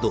2,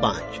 5,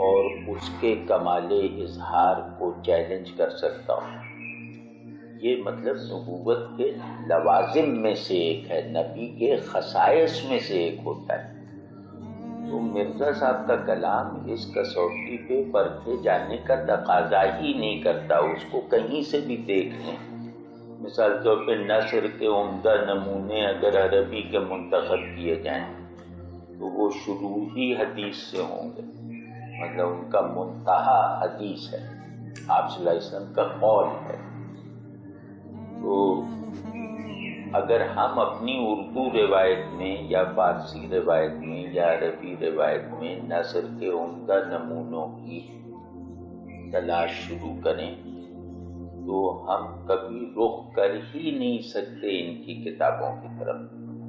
اور اس کے کمال اظہار کو چیلنج کر سکتا ہوں۔ یہ مطلب نبوت کے لوازم میں سے ایک ہے، نبی کے خصائص میں سے ایک ہوتا ہے۔ تو مرزا صاحب کا کلام اس کسوٹی پہ پرکھے جانے کا تقاضا ہی نہیں کرتا۔ اس کو کہیں سے بھی دیکھ لیں، مثال طور پہ نثر کے عمدہ نمونے اگر عربی کے منتخب کیے جائیں تو وہ شروع ہی حدیث سے ہوں گے، مطلب ان کا منتہا حدیث ہے، آپ صلی اللہ علیہ وسلم کا قول ہے۔ تو اگر ہم اپنی اردو روایت میں یا فارسی روایت میں یا عربی روایت میں نثر کے عمدہ نمونوں کی تلاش شروع کریں تو ہم کبھی رخ کر ہی نہیں سکتے ان کی کتابوں کی طرف،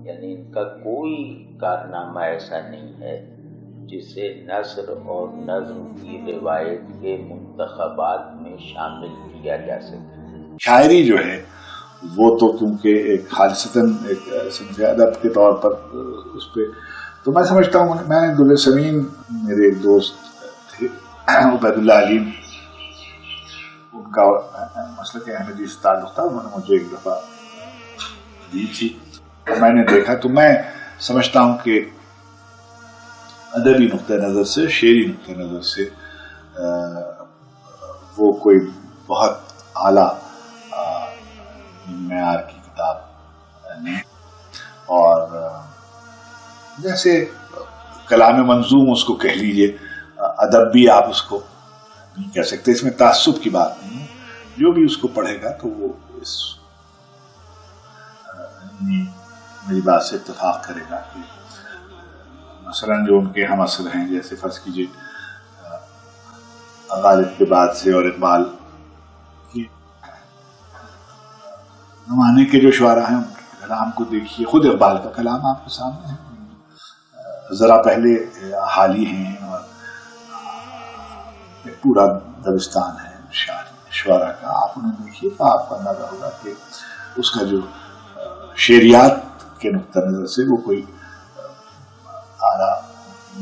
یعنی ان کا کوئی کارنامہ ایسا نہیں ہے جسے نثر اور نظم کی روایت کے منتخبات میں شامل کیا جا سکے۔ شاعری جو ہے وہ تو کیونکہ ایک خالصتاً ایک صنف ادب کے طور پر اس پہ تو میں سمجھتا ہوں، میں دل سمین میرے ایک دوست تھے عبید اللہ علیم، ان کا مسلک احمدی سے تعلق تھا، انہوں نے مجھے ایک دفعہ دی تھی، میں نے دیکھا تو میں سمجھتا ہوں کہ ادبی نقطہ نظر سے، شعری نقطہ نظر سے وہ کوئی بہت اعلیٰ معیار کی کتاب نہیں، اور جیسے کلام منظوم اس کو کہہ لیجئے، ادب بھی آپ اس کو نہیں کہہ سکتے، اس میں تعصب کی بات نہیں ہے، جو بھی اس کو پڑھے گا تو وہ اس میری بات سے اتفاق کرے گا کہ مثلا جو ان کے ہم اصل ہیں، جیسے فرض کیجئے غالب کے بعد سے اور اقبال کے زمانے کے جو شعراء ہیں ان کے کلام کو دیکھیے، خود اقبال کا کلام آپ کے سامنے ہے، ذرا پہلے حالی ہیں اور ایک پورا دبستان ہے شعراء کا، آپ انہیں دیکھیے تو آپ کو اندازہ ہوگا کہ اس کا جو شعریات کے نقطہ نظر سے وہ کوئی اعلیٰ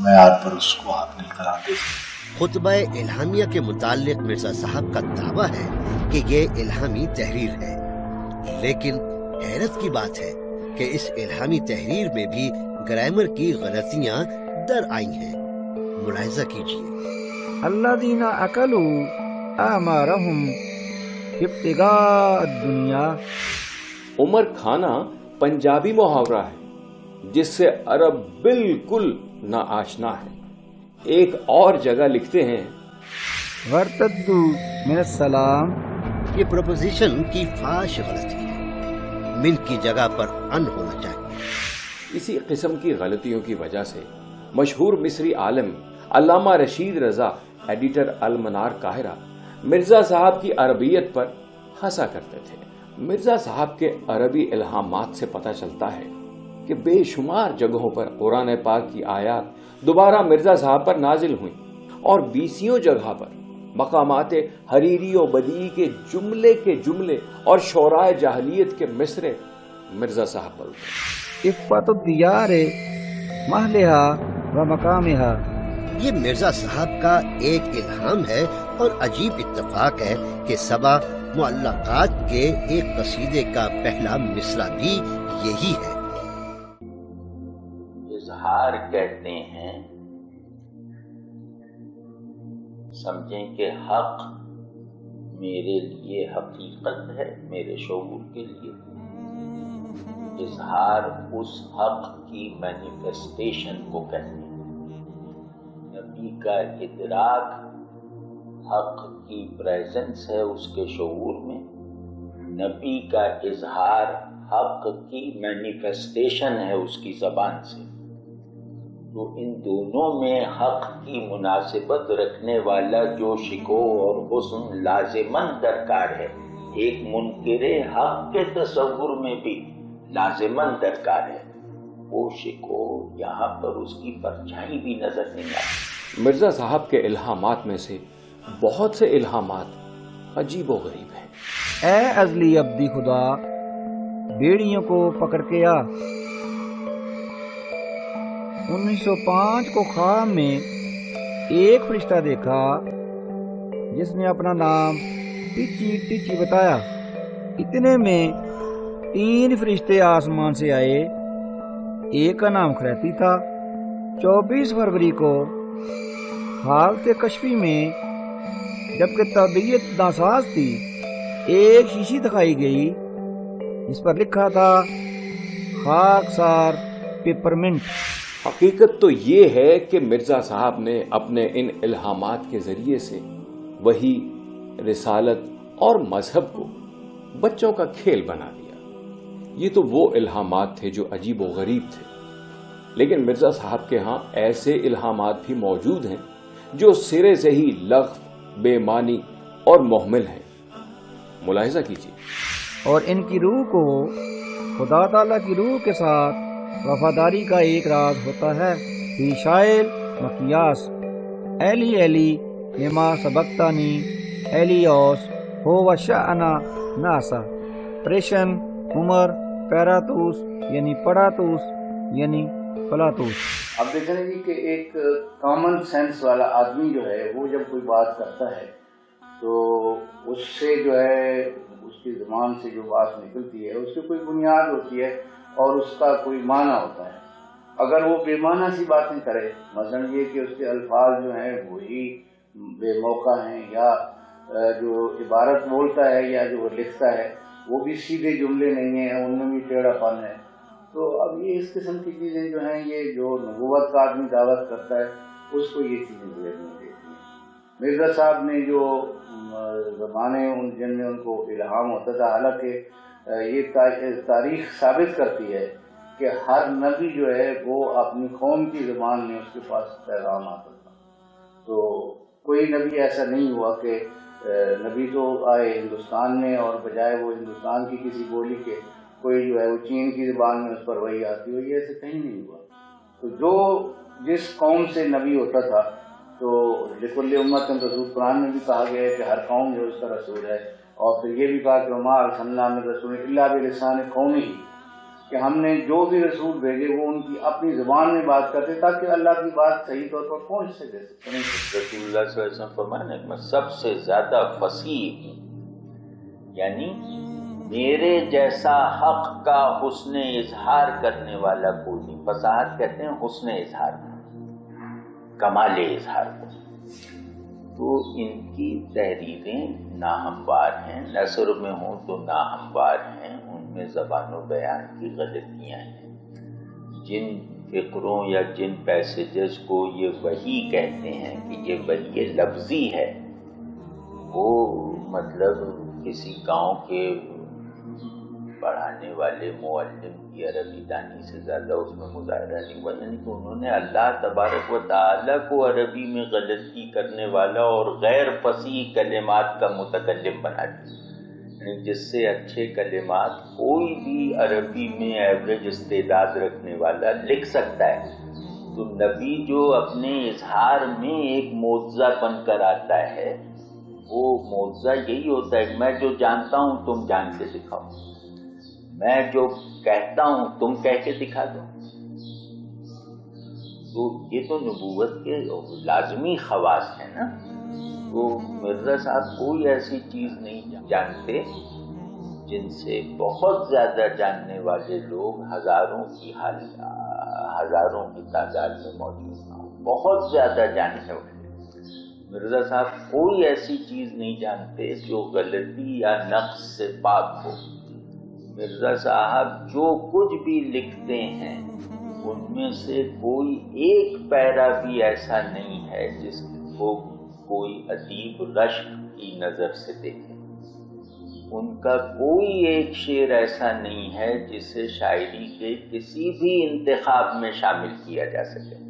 معیار پر اس کو آپ نہیں قرار دے سکتے۔ خطبہ الہامیہ کے متعلق مرزا صاحب کا دعویٰ ہے کہ یہ الہامی تحریر ہے، لیکن حیرت کی بات ہے کہ اس الہامی تحریر میں بھی گرامر کی غلطیاں در آئی ہیں۔ ملاحظہ کیجیے، الذین اکلوا اعمارہم ابتغاء الدنیا۔ عمر کھانا پنجابی محاورہ ہے جس سے عرب بالکل نا آشنا ہے۔ ایک اور جگہ لکھتے ہیں وارتدوا من السلام۔ یہ پروپوزیشن کی فاش غلطی ہے، من کی جگہ پر ان ہونا چاہیے۔ اسی قسم کی غلطیوں کی وجہ سے مشہور مصری عالم علامہ رشید رضا، ایڈیٹر المنار قاہرہ، مرزا صاحب کی عربیت پر ہنسا کرتے تھے۔ مرزا صاحب کے عربی الہامات سے پتہ چلتا ہے کہ بے شمار جگہوں پر قرآن پاک کی آیات دوبارہ مرزا صاحب پر نازل ہوئیں، اور 20 جگہ پر مقامات حریری و بدیعی کے جملے اور شعراء جاہلیت کے مصرے مرزا صاحب پر اترے۔ عفت الدیار محلہا و مقامہا۔ یہ مرزا صاحب کا ایک الہام ہے، اور عجیب اتفاق ہے کہ سبا معلقات کے ایک قصیدے کا پہلا مصرع بھی یہی ہے۔ اظہار کہتے ہیں، سمجھیں کہ حق میرے لیے حقیقت ہے، میرے شعور کے لیے اظہار اس حق کی مینیفیسٹیشن کو کہتے ہیں۔ نبی کا ادراک حق کی پریزنس ہے اس کے شعور میں، نبی کا اظہار حق کی مینیفیسٹیشن ہے اس کی زبان سے۔ تو ان دونوں میں حق کی مناسبت رکھنے والا جو شکو اور حسن لازماً درکار ہے، ایک منکر حق کے تصور میں بھی لازماً درکار ہے، وہ شکو یہاں پر اس کی پرچھائی بھی نظر نہیں آتی۔ مرزا صاحب کے الہامات میں سے بہت سے الہامات عجیب و غریب ہیں۔ اے ازلی عبدی خدا، بیڑیوں کو پکڑ کے آ۔ 1905 کو خواب میں ایک فرشتہ دیکھا جس نے اپنا نام ٹچی ٹچی بتایا۔ اتنے میں 3 فرشتے آسمان سے آئے، ایک کا نام خریتی تھا۔ 24 فروری کو حالت کشفی میں جبکہ طبیعت ناساز تھی، ایک شیشی دکھائی گئی جس پر لکھا تھا خاکسار پیپرمنٹ۔ حقیقت تو یہ ہے کہ مرزا صاحب نے اپنے ان الہامات کے ذریعے سے وہی، رسالت اور مذہب کو بچوں کا کھیل بنا دیا۔ یہ تو وہ الہامات تھے جو عجیب و غریب تھے، لیکن مرزا صاحب کے ہاں ایسے الہامات بھی موجود ہیں جو سرے سے ہی لغو، بے معنی اور مہمل ہیں۔ ملاحظہ کیجیے۔ اور ان کی روح کو خدا تعالیٰ کی روح کے ساتھ وفاداری کا ایک راز ہوتا ہے۔ فی شائل مقیاس ایلی ایلی لما سبقتانی ایلیوس ہو وشانا ناسا پریشن عمر پیراتوس یعنی پڑاتوس یعنی پلاتوس۔ اب دیکھیں جی کہ ایک کامن سینس والا آدمی جو ہے وہ جب کوئی بات کرتا ہے تو اس سے جو ہے اس کی زبان سے جو بات نکلتی ہے اس کی کوئی بنیاد ہوتی ہے اور اس کا کوئی معنی ہوتا ہے۔ اگر وہ بے معنی سی باتیں کرے، مثلا یہ کہ اس کے الفاظ جو ہیں وہی بے موقع ہیں، یا جو عبارت بولتا ہے یا جو وہ لکھتا ہے وہ بھی سیدھے جملے نہیں ہیں، ان میں بھی ٹیڑھا پن ہے، تو اب یہ اس قسم کی چیزیں جو ہیں، یہ جو نبوت کا آدمی دعوت کرتا ہے اس کو یہ چیزیں نہیں دیتی ہیں۔ مرزا صاحب نے جو زمانے جن میں ان کو الہام ہوتا تھا، حالانکہ یہ تاریخ ثابت کرتی ہے کہ ہر نبی جو ہے وہ اپنی قوم کی زبان میں اس کے پاس پیغام آتا تھا، تو کوئی نبی ایسا نہیں ہوا کہ نبی تو آئے ہندوستان میں اور بجائے وہ ہندوستان کی کسی بولی کے کوئی جو ہے وہ چین کی زبان میں اس پر وہی آتی ہوئی، ایسے کہیں نہیں ہوا۔ تو جو جس قوم سے نبی ہوتا تھا، تو لکل امت رسول، قرآن میں بھی کہا گیا ہے کہ ہر قوم جو اس کا رسول ہے، اور پھر یہ بھی کہا کہ وما ارسلنا من رسول الا بلسان قومہ، کہ ہم نے جو بھی رسول بھیجے وہ ان کی اپنی زبان میں بات کرتے تاکہ اللہ کی بات صحیح طور پر پہنچ سکے۔ رسول اللہ صلی اللہ علیہ وسلم فرمایا کہ میں سب سے زیادہ فصیح ہوں، یعنی میرے جیسا حق کا حسن اظہار کرنے والا کوئی نہیں۔ فصاحت کہتے ہیں حسن اظہار، کمال اظہار کو۔ تو ان کی تحریریں ناہموار ہیں، نثر میں ہوں تو ناہموار ہیں، ان میں زبان و بیان کی غلطیاں ہیں۔ جن فقروں یا جن پیسیجز کو یہ وحی کہتے ہیں کہ یہ وحی لفظی ہے، وہ مطلب کسی گاؤں کے پڑھانے والے معلم کی عربی دانی سے زیادہ اس میں مظاہرہ نہیں ہوا، یعنی کہ انہوں نے اللہ تبارک و تعالیٰ کو عربی میں غلطی کرنے والا اور غیر فصیح کلمات کا متکلم بنا دیا، یعنی جس سے اچھے کلمات کوئی بھی عربی میں ایوریج استعداد رکھنے والا لکھ سکتا ہے۔ تو نبی جو اپنے اظہار میں ایک معجزہ بن کر آتا ہے، وہ معجزہ یہی ہوتا ہے کہ میں جو جانتا ہوں تم جان کے دکھاؤ، میں جو کہتا ہوں تم کہہ کے دکھا دو۔ تو یہ تو نبوت کے لازمی خواص ہیں نا۔ تو مرزا صاحب کوئی ایسی چیز نہیں جانتے جن سے بہت زیادہ جاننے والے لوگ ہزاروں کی تعداد میں موجود ہیں، بہت زیادہ جاننے والے۔ مرزا صاحب کوئی ایسی چیز نہیں جانتے جو غلطی یا نقص سے پاک ہو۔ مرزا صاحب جو کچھ بھی لکھتے ہیں ان میں سے کوئی ایک پیرا بھی ایسا نہیں ہے جس کو کوئی ادیب رشک کی نظر سے دیکھے۔ ان کا کوئی ایک شعر ایسا نہیں ہے جسے شاعری کے کسی بھی انتخاب میں شامل کیا جا سکے۔